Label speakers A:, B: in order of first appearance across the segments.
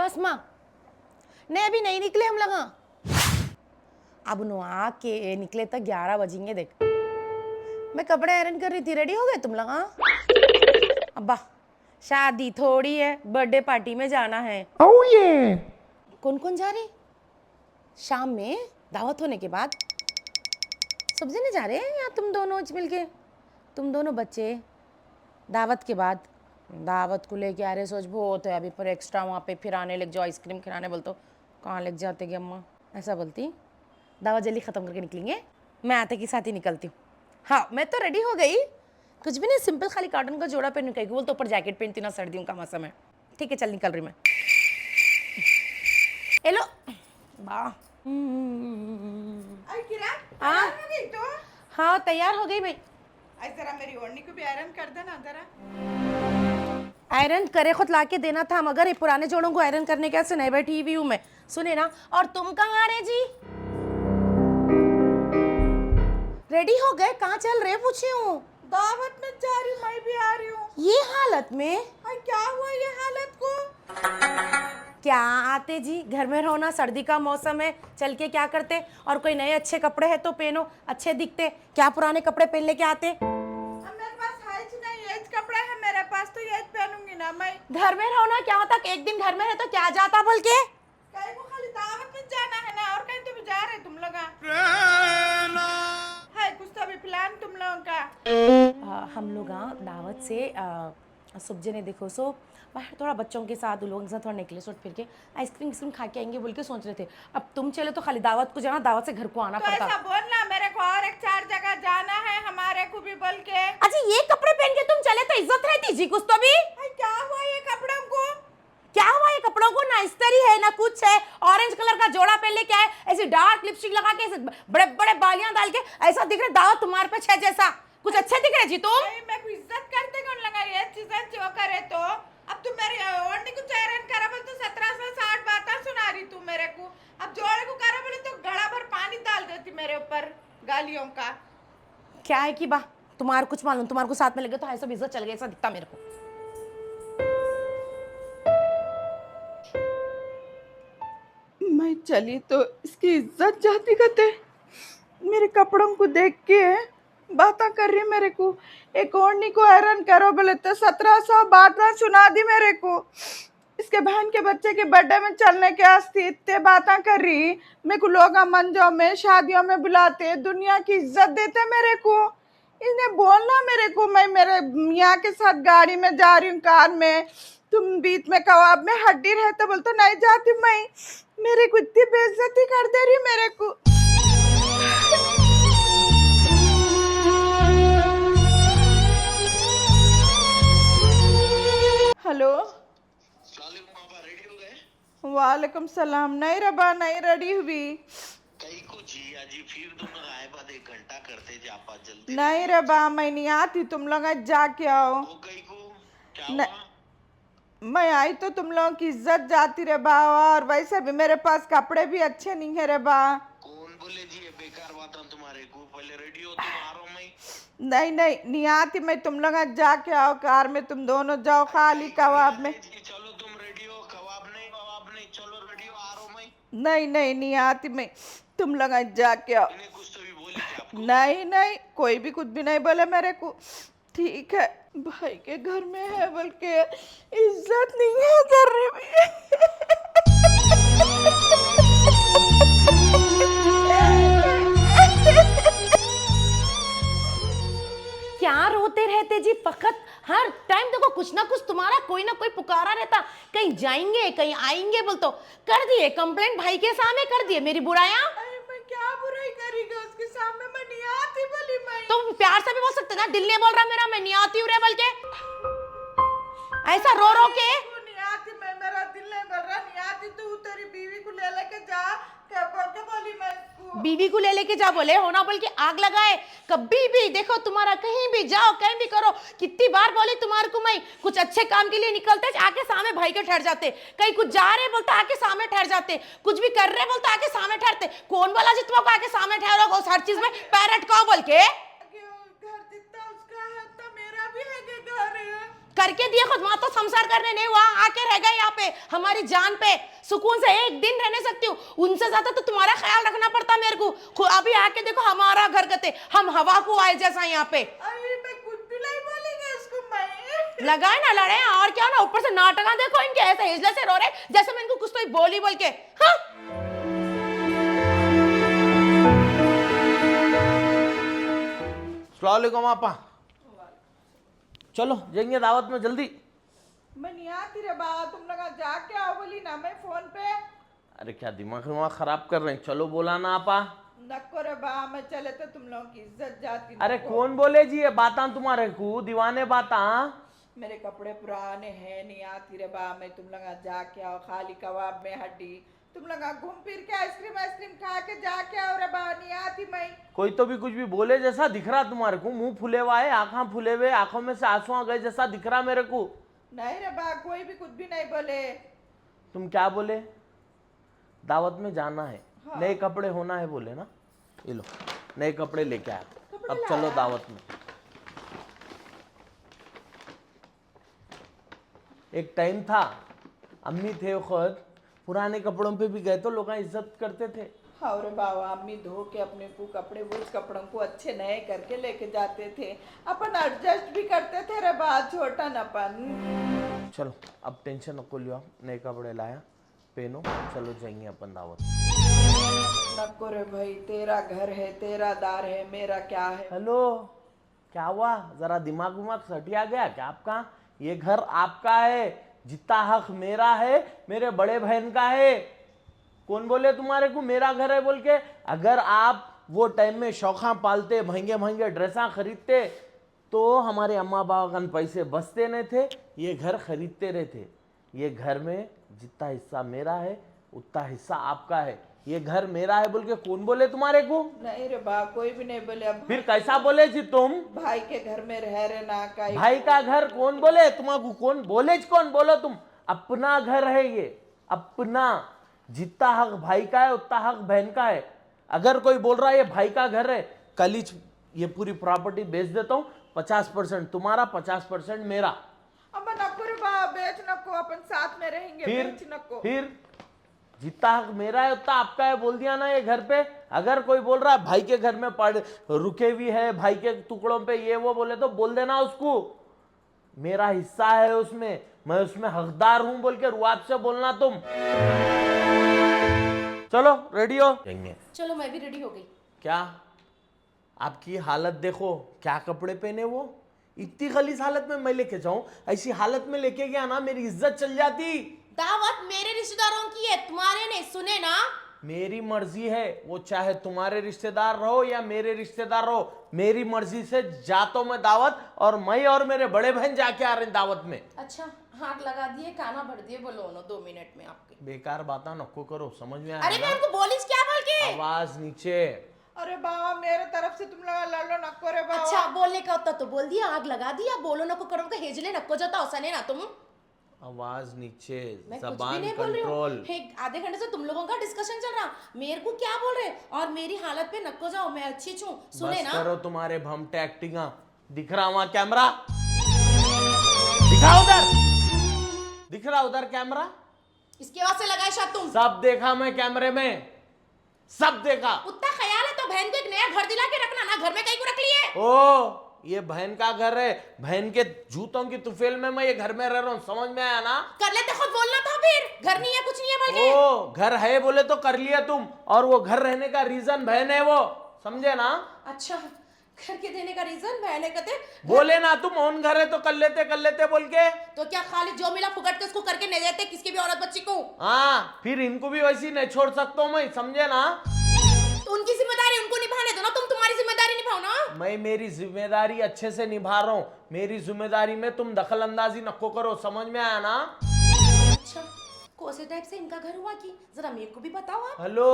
A: अस्मा, नहीं अभी नहीं निकले हम लोग। अब नुआ के निकले तक 11 बजेंगे। देख मैं कपड़े आयरन कर रही थी, रेडी हो गए तुम लोग? हाँ अब्बा शादी थोड़ी है, बर्थडे पार्टी में जाना है।
B: Oh yeah!
A: कौन कौन जा रहे? शाम में दावत होने के बाद सब जने जा रहे हैं या तुम दोनों मिलके? तुम दोनों बच्चे दावत के बाद दावत को लेके आ रहे? सोच बहुत है अभी पर एक्स्ट्रा वहाँ पे फिर आने लग जाओ, आइसक्रीम खिलाने बोल तो कहाँ लग जाते कि अम्मा? ऐसा बोलती दावत जल्दी ख़त्म करके निकलेंगे, मैं आते के साथ ही निकलती हूँ। हाँ मैं तो रेडी हो गई, कुछ भी नहीं, सिंपल खाली कॉटन का जोड़ा पहन के बोल तो ऊपर जैकेट पहनती ना, सर्दियों का मौसम है। ठीक है चल निकल रही मैं। हेलो वाह हाँ हाँ तैयार हो गई भाई।
C: जरा मेरी ओढ़नी को भी आयरन कर देना जरा।
A: आयरन करे खुद ला के देना था, मगर ये पुराने जोड़ों को आयरन करने कैसे नहीं बैठी हुई हूँ मैं। सुने ना, और तुम कहाँ आ रहे जी? रेडी हो गए? कहाँ चल रहे पूछी हूँ।
C: दावत में जा रही हूँ, मैं भी आ रही हूँ।
A: ये हालत में?
C: क्या हुआ ये हालत को?
A: क्या आते जी, घर में रहो ना, सर्दी का मौसम है, चल के क्या करते? और कोई नए अच्छे कपड़े हैं तो पहनो, अच्छे दिखते। क्या पुराने कपड़े पहन लेके आते?
C: मेरे पास है नहीं, ये कपड़ा है मेरे पास तो ये पहनूंगी ना मैं।
A: घर में रहो ना, क्या होता? एक दिन घर में रहे तो क्या जाता बोल के?
C: कहीं को खाली दावत में जाना है ना, और कहीं तो भी जा रहे तुम लोग? है कुछ तो भी प्लान तुम लोगों का?
A: हम लोग दावत से सुबजे ने देखो सो बाहर थोड़ा बच्चों के साथ, उन लोगों के साथ थोड़ा निकले सोच फिर के आइसक्रीम खा के आएंगे बोल के सोच रहे थे। अब तुम चले तो खाली दावत को जाना, दावत से घर को आना
C: तो
A: पड़ता।
C: ऐसा बोलना, मेरे को और एक 4 जगह जाना है हमारे को भी बोल के।
A: अच्छा ये कपड़े पहन के तुम चले तो इज्जत रहती जी कुछ तो भी।
C: क्या हुआ ये कपड़ों को?
A: क्या हुआ ये कपड़ों को? ना इस्त्री है ना कुछ है, ऑरेंज कलर का जोड़ा पहन लेके आए, ऐसी डार्क लिपस्टिक लगा के, ऐसे बड़े बड़े बालियां डाल के, ऐसा दिख रहा दावत तुम्हारे पे छह जैसा। कुछ अच्छे दिख रहे जी तुम?
C: मैं को इज्जत करते कौन लगा ये चीजें जो करे तो? अब तुम मेरी ओढ़नी को चैरन करा बोल तो 1760 बातें सुना रही तू मेरे को। अब जोड़े को करा बोले तो घड़ा भर पानी डाल देती मेरे ऊपर गालियों का।
A: क्या है कि बा तुम्हारे कुछ मालूम, तुम्हारे को साथ में लगे तो ऐसा इज्जत चल गया, ऐसा दिखता मेरे को।
C: मैं चली तो इसकी इज्जत जाती कहते, मेरे कपड़ों को देख के बातें कर रही मेरे को। एक ओढ़नी को आयरन करो बोले तो 1700 बातें सुना दी मेरे को। इसके बहन के बच्चे के बर्थडे में चलने के आस्ती इतने बातें कर रही। मेरे को लोग मंजों में शादियों में बुलाते, दुनिया की इज्जत देते मेरे को। इन्हें बोलना मेरे को, मैं मेरे मियाँ के साथ गाड़ी में जा रही हूँ, कार में, तुम बीच में कबाब में हड्डी रहते बोल तो नहीं जाती मैं। मेरे को इतनी बेइज्जती कर दे रही मेरे को। हेलो
D: रेडी हो गए?
C: वालेकुम सलाम। नहीं रबा, नहीं रेडी हुई।
D: कहीं को जी आजी फिर तुम लोग आए बाद 1 घंटा करते जा पा जल्दी।
C: नहीं रबा, मैं नहीं आती, तुम लोग जाके आओ।
D: वो कहीं को क्या हुआ?
C: मैं आई तो तुम लोगों की इज्जत जाती रे बा, और वैसे भी मेरे पास कपड़े भी अच्छे नहीं है रे बा।
D: कौन बोले जी ये बेकार बात है तुम्हारे को? पहले रेडी हो तुम, आ रहा हूं मैं।
C: नहीं नहीं नहीं आती मैं, तुम लोग जाके आओ, कार में तुम दोनों जाओ खाली कबाब में।
D: चलो तुम रेडी हो, कबाब नहीं, चलो रेडी हो, आ रहा हूं मैं।
C: नहीं नहीं नहीं आती मैं, तुम लोग जाके आओ।
D: इन्हें कुछ तो भी बोली क्या आपको?
C: नहीं नहीं, कोई भी कुछ भी नहीं बोले मेरे को। ठीक है, भाई के घर में है बोल के इज्जत नहीं है कर रही।
A: क्या रोते रहते जी फकत? हर टाइम देखो कुछ ना कुछ तुम्हारा कोई ना कोई पुकारा रहता, कहीं जाएंगे कहीं आएंगे बोल तो कर दिए कंप्लेंट भाई के सामने, कर दिए मेरी बुराया।
C: मैं क्या बुराई करेगा उसके सामने? मैं नहीं आती बोली मैं।
A: तो प्यार से भी बोल सकते ना, दिल नहीं बोल रहा मेरा, मैं नहीं आती हूँ रे बोल के, ऐसा रो रो के।
C: नहीं आती मैं, मेरा दिल नहीं बोल रहा नहीं आती। तू तेरी बीवी को ले लेके जा, क्या बोल के बोली मैं इसको?
A: बीवी को ले लेके जा बोले होना बोल के आग लगाए। कभी भी देखो तुम्हारा, कहीं भी जाओ कहीं भी करो, कितनी बार बोली तुम्हारे को मैं, कुछ अच्छे काम के लिए निकलते आके सामने भाई के ठहर जाते, कहीं कुछ जा रहे बोलते आके सामने ठहर जाते, कुछ भी कर रहे बोलते आके सामने ठहरते। कौन बोला जी तुमको आके सामने ठहरोगे हर चीज में पैर अटकाओ बोल के?
C: घर जितना उसका है तो मेरा भी है कि घर है।
A: करके दिए खुद, वहां तो संसार करने नहीं हुआ, आके रह गए यहाँ पे हमारी जान पे, सुकून से एक दिन रहने सकती हूँ। उनसे ज्यादा तो तुम्हारा ख्याल रखना पड़ता मेरे को। अभी आके देखो हमारा घर गते, हम हवा को आए जैसा यहाँ पे।
C: अरे मैं कुछ भी नहीं बोलेंगे इसको मैं।
A: लगाए ना लड़े, और क्या ना, ऊपर से नाटक देखो इनके, ऐसे हिजले से रो रहे जैसे मैं इनको कुछ तो बोली बोल के। हाँ
B: अस्सलाम वालेकुम आपा, चलो जाएंगे दावत में जल्दी।
C: मैं नहीं आती रे बा, तुम लोग जाके आओ बोली ना मैं फोन पे।
B: अरे क्या दिमाग दिमाग खराब कर रहे हैं, चलो बोला ना आपा।
C: नको रे बा, मैं चले तो तुम लोगों की इज्जत जाती।
B: अरे
C: नको।
B: कौन बोले जी ये बाता तुम्हारे को, दीवाने बाता।
C: मेरे कपड़े पुराने हैं, नहीं आती रे बा, मैं तुम लोग जाके आओ, खाली कबाब में हड्डी, तुम लोग घूम फिर के आइसक्रीम खा के जाके आओ रे बा, नहीं आती मैं।
B: कोई तो भी कुछ भी बोले जैसा दिख रहा तुम्हारे को, मुंह फुले हुआ है, आंखें फुले हुए, आंखों में से आंसू आ गए जैसा दिख रहा मेरे को।
C: नहीं रे बा, कोई भी कुछ भी नहीं बोले।
B: तुम क्या बोले? दावत में जाना है,
C: हाँ।
B: नए कपड़े होना है बोले ना, ये लो नए कपड़े लेके आया, अब चलो दावत में। एक टाइम था, अम्मी थे खुद, पुराने कपड़ों पे भी गए तो लोग इज्जत करते थे।
C: हाँ रे बाबा, अम्मी धो के अपने को कपड़े, वो कपड़ों को अच्छे नए करके लेके जाते थे, अपन एडजस्ट भी करते थे रे बा, छोटा नपन।
B: चलो अब टेंशन नको लियो, नए कपड़े लाया, पहनो, चलो जाएंगे अपन दावत।
C: नको रे भाई, तेरा घर है, तेरा दार है, मेरा क्या है।
B: हेलो, क्या हुआ? जरा दिमाग विमाग सटिया गया क्या आपका? ये घर आपका है, जितना हक मेरा है, मेरे बड़े बहन का है। कौन बोले तुम्हारे को मेरा घर है बोल के? अगर आप वो टाइम में शौखा पालते, महंगे महंगे ड्रेसा खरीदते, तो हमारे अम्मा बाबा का पैसे बचते नहीं थे, ये घर खरीदते रहते। ये घर में जितना हिस्सा मेरा है उतना हिस्सा आपका है, ये घर मेरा है बोल के कौन बोले तुम्हारे को?
C: नहीं रे बा, कोई भी नहीं बोले। अब
B: फिर कैसा बोले जी तुम?
C: भाई के घर में रह रहे ना का।
B: भाई का घर कौन बोले तुम्हारे? कौन बोले? कौन बोलो तुम? अपना घर है ये, अपना। जितना हक भाई का है उतना हक बहन का है। अगर कोई बोल रहा है ये भाई का घर है, कल ही ये पूरी प्रॉपर्टी बेच देता हूँ, 50% तुम्हारा, 50% मेरा।
C: अब नको रे बा, बेच नको, अपन साथ में रहेंगे, बेच नको।
B: फिर जितना हक मेरा है उतना आपका है बोल दिया ना ये घर पे। अगर कोई बोल रहा है भाई के घर में पड़ रुके हुई है, भाई के टुकड़ों पे ये वो बोले तो बोल देना उसको, मेरा हिस्सा है उसमें, मैं उसमें हकदार हूं बोल के रुआब से बोलना तुम। चलो रेडी हो?
A: चलो मैं भी रेडी हो गई।
B: क्या आपकी हालत देखो, क्या कपड़े पहने वो, इतनी गलीज हालत में मैं लेके जाऊं? ऐसी हालत में लेके गया ना मेरी इज्जत चल जाती।
A: दावत मेरे रिश्तेदारों की है, तुम्हारे नहीं, सुने ना।
B: मेरी मर्जी है, वो चाहे तुम्हारे रिश्तेदार रहो या मेरे रिश्तेदार रहो, मेरी मर्जी से जाता हूं मैं दावत, और मैं और मेरे बड़े बहन जाके आ रहे हैं दावत में।
A: अच्छा, हाथ लगा दिए, काना भर दिए, बोलो ना 2 मिनट में आपके।
B: बेकार बातें नको करो, समझ में आया
A: अरे मैं
B: ना?
A: उनको बोलिस क्या बोल के?
B: आवाज नीचे।
C: अरे बाबा, मेरे तरफ से तुम लोग लड़ लो, नको रे बाबा।
A: अच्छा, बोलने का होता तो बोल दिया, आग लगा दिया, बोलो ना को करो का हेजले नको जाता औसने ना तुम।
B: आवाज नीचे,
A: मैं कुछ भी
B: जबान
A: नहीं बोल रही
B: कंट्रोल।
A: हूँ। एक आधे घंटे से तुम लोगों का डिस्कशन चल रहा, मेरे को क्या बोल रहे? और मेरी हालत पे नको जाओ, मैं अच्छी छूं, सुने
B: बस
A: ना।
B: करो तुम्हारे भमटे एक्टिंग। दिख रहा वहां कैमरा? दिखा उधर, दिख रहा उधर कैमरा?
A: इसके बाद से लगाए शायद तुम।
B: सब देखा मैं कैमरे में, सब देखा।
A: उतना ख्याल है तो बहन को एक नया घर दिला के रखना ना, घर में कहीं को रख लिए।
B: ओ, ये बहन का घर है, बहन के जूतों की तुफेल में मैं ये घर में रह रहा हूँ, समझ में आया ना?
A: कर लेते, खुद बोलना था फिर, घर नहीं है कुछ नहीं है बोल के।
B: ओ, घर है बोले तो कर लिया तुम, और वो घर रहने का रीजन बहन है वो, समझे ना?
A: अच्छा, घर के देने का रीजन बहने कहते
B: बोले ना तुम, ओन घर है तो कर लेते बोल के।
A: तो क्या खाली जो मिला फुकट के उसको करके नहीं देते किसकी भी औरत बच्ची को?
B: हाँ, फिर इनको भी वैसी नहीं छोड़ सकता हूँ मैं, समझे ना?
A: तो उनकी जिम्मेदारी उनको निभाने दो ना, तुम तुम्हारी जिम्मेदारी निभाओ ना।
B: मैं मेरी जिम्मेदारी अच्छे से निभा रहा हूँ, मेरी जिम्मेदारी में तुम दखल अंदाजी नको करो, समझ में आया ना?
A: अच्छा, कौन टाइप से इनका घर हुआ कि जरा मेरे को भी बताओ आप।
B: हेलो,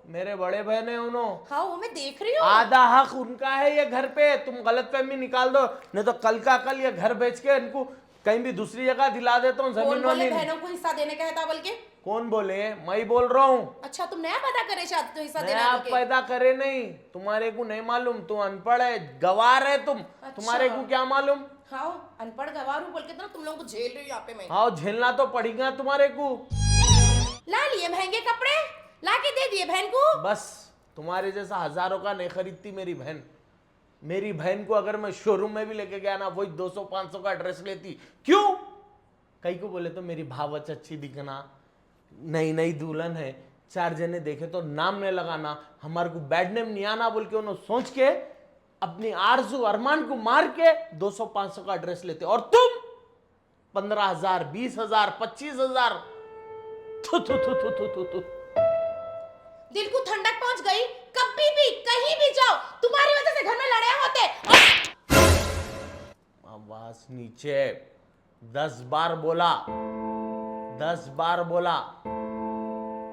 B: मेरे बड़े बहन है उन्होंने,
A: हाँ वो मैं देख रही हूँ।
B: आधा हक उनका है ये घर पे, तुम गलत फहमी निकाल दो, नहीं तो कल का कल ये घर बेच के इनको कहीं भी दूसरी जगह दिला देता हूँ
A: कौन
B: जमीन
A: बोले
B: वमीन।
A: बहनों को हिस्सा देने का है था बोल के?
B: कौन बोले? मैं बोल रहा हूँ।
A: अच्छा, तुम नया पैदा करे शायद तो हिस्सा देना
B: नया
A: है बोल के।
B: पैदा करे नहीं, तुम्हारे को नहीं मालूम, तुम अनपढ़ है, गवार है तुम, तुम्हारे को क्या मालूम?
A: खाओ अनपढ़ गवारू बोल के तो ना तुम लोगों को झेल रही हूँ यहाँ पे मैं।
B: हाँ झेलना तो पड़ेगा तुम्हारे को।
A: ला लिए महंगे कपड़े, ला के दे दिए बहन को।
B: बस तुम्हारे जैसा हजारों का नहीं खरीदती मेरी बहन। मेरी बहन को अगर मैं शोरूम में भी लेके गया ना वही 200-500 का ड्रेस लेती। क्यों? कई को बोले तो मेरी भावच अच्छी दिखना, नई नई दुल्हन है, 4 जने देखे तो नाम नहीं लगाना, हमारे को बैड नेम नहीं आना बोल के उन्होंने सोच के अपनी आरज़ू अरमान को मार के 200-500 का ड्रेस लेते। और तुम 15,000, 20,000, 25,000। थु थु थु थु थु थु थु।
A: दिल को ठंडक पहुंच गई। कभी भी कहीं भी जाओ तुम्हारी वजह से घर में लड़ाई होते।
B: आवाज नीचे। 10 बार बोला, 10 बार बोला।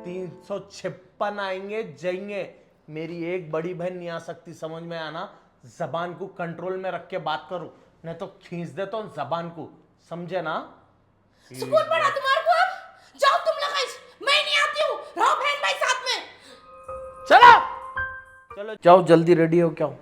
B: 356 आएंगे जाएंगे। मेरी एक बड़ी बहन नहीं आ सकती, समझ में आना। जबान को कंट्रोल में रख के बात करो, नहीं तो खींच देता हूं जबान को, समझे ना?
A: सुकून पड़ा तुम्हारे को अब? जाओ तुम लोग, मैं नहीं आती हूँ, रहो बहन भाई साथ में।
B: चलो चलो जाओ जल्दी रेडी हो क्या?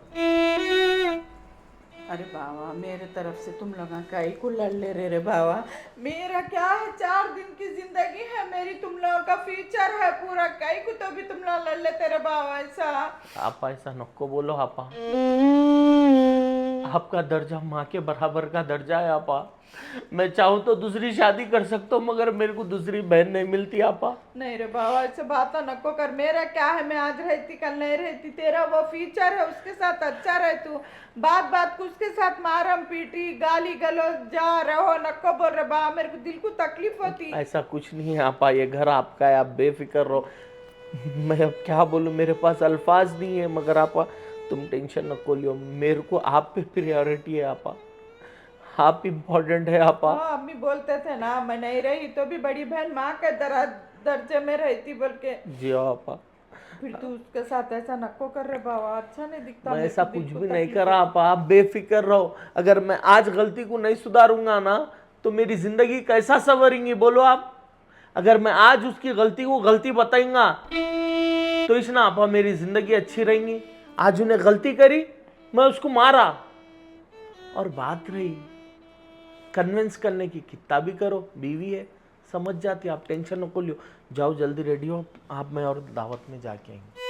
C: अरे बाबा मेरे तरफ से तुम लोग काई को लड़ ले रे बाबा। मेरा क्या है, 4 दिन की जिंदगी है मेरी, तुम लोगों का फ्यूचर है पूरा, काई को तो भी तुम लोग लड़ लेते रे बाबा ऐसा।
B: आपा ऐसा नको बोलो आपा। आपका दर्जा माँ के बराबर का दर्जा है आपा। मैं चाहूँ तो दूसरी शादी कर सकता हूँ मगर मेरे को दूसरी बहन नहीं मिलती आपा।
C: नहीं रे बाबा ऐसे बात नको कर। मेरा क्या है, मैं आज रहती कल नहीं रहती, तेरा वो फ्यूचर है, उसके साथ अच्छा रहे तू। बात बात को उसके साथ मारम पीटी गाली गलौज जा रहो, नको बोल रहे बाबा, मेरे को दिल को तकलीफ होती।
B: ऐसा कुछ नहीं है आपा, ये घर आपका है, आप बेफिक्र रहो। मैं अब क्या बोलूँ, मेरे पास अल्फाज नहीं है, मगर आपा तुम टेंशन नको लियो, मेरे को आप पे प्रायोरिटी है आपा, आप इम्पोर्टेंट है आपा।
C: हाँ अम्मी बोलते थे ना, मैं नहीं रही तो भी बड़ी बहन माँ के दर्जे में रहती बोल के।
B: जी आपा।
C: फिर तू उसके साथ ऐसा नको कर रहे बाबा, अच्छा नहीं दिखता।
B: मैं
C: मेरे
B: ऐसा
C: को दिल
B: कुछ
C: को
B: भी नहीं
C: तकलीफ
B: करा आपा, आप बेफिक्र रहो। अगर मैं आज गलती को नहीं सुधारूंगा ना तो मेरी जिंदगी कैसा संवरेंगी बोलो आप? अगर मैं आज उसकी गलती को गलती बताऊंगा तो इसना आपा मेरी जिंदगी अच्छी रहेंगी। आज उन्हें गलती करी, मैं उसको मारा, और बात रही कन्विंस करने की, कितना भी करो बीवी है, समझ जाती। आप टेंशन नको लियो, जाओ जल्दी रेडी हो आप, मैं और दावत में जाके आएंगे।